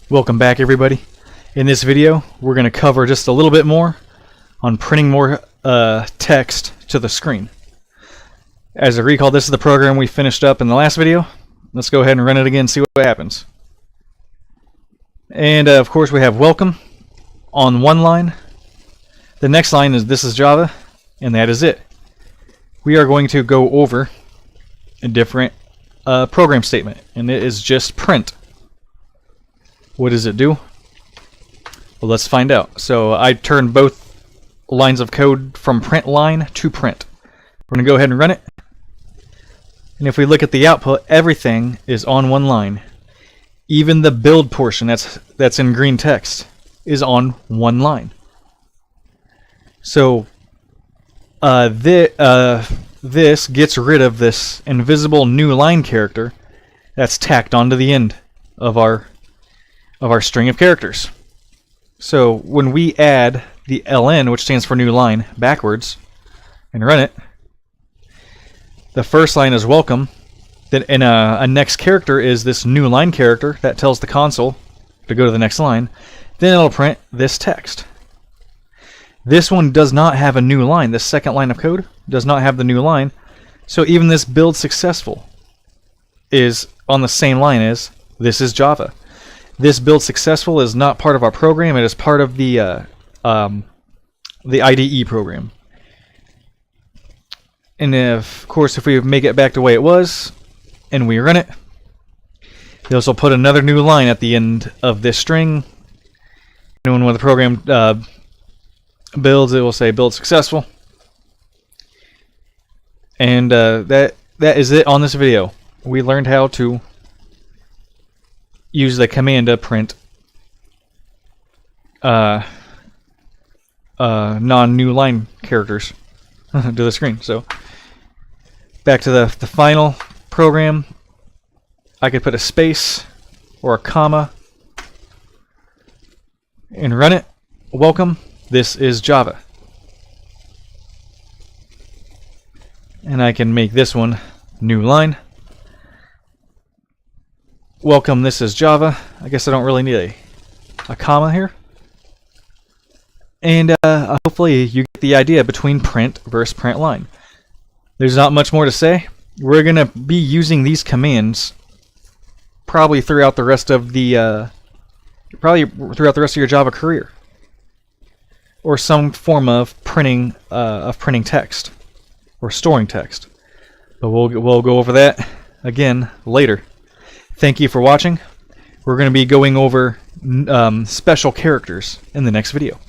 Welcome back, everybody. In this video we're going to cover just a little bit more on printing more text to the screen. As I recall, this is the program we finished up in the last video. Let's go ahead and run it again and see what happens. And of course we have welcome on one line. The next line is this is Java, and that is it. We are going to go over a different program statement, and it is just print. What does it do? Well, let's find out. So I turned both lines of code from println to print. We're going to go ahead and run it. And if we look at the output, everything is on one line. Even the build portion that's in green text is on one line. So this gets rid of this invisible new line character that's tacked onto the end of our string of characters. So when we add the ln, which stands for new line, backwards and run it, the first line is welcome. Then a next character is this new line character that tells the console to go to the next line. Then it'll print this text. This one does not have a new line. This second line of code does not have the new line. So even this build successful is on the same line as this is Java. This build successful is not part of our program. It is part of the IDE program. And of course, if we make it back to the way it was and we run it, this will put another new line at the end of this string. And when the program builds, it will say build successful. And that is it on this video. We learned how to use the command to print non-new line characters to the screen. So back to the final program. I could put a space or a comma and run it. Welcome, this is Java. And I can make this one new line. Welcome, this is Java. I guess I don't really need a comma here. And hopefully you get the idea between print versus println. There's not much more to say. We're going to be using these commands probably throughout the rest of your Java career, or some form of printing text or storing text. But we'll go over that again later. Thank you for watching. We're going to be going over special characters in the next video.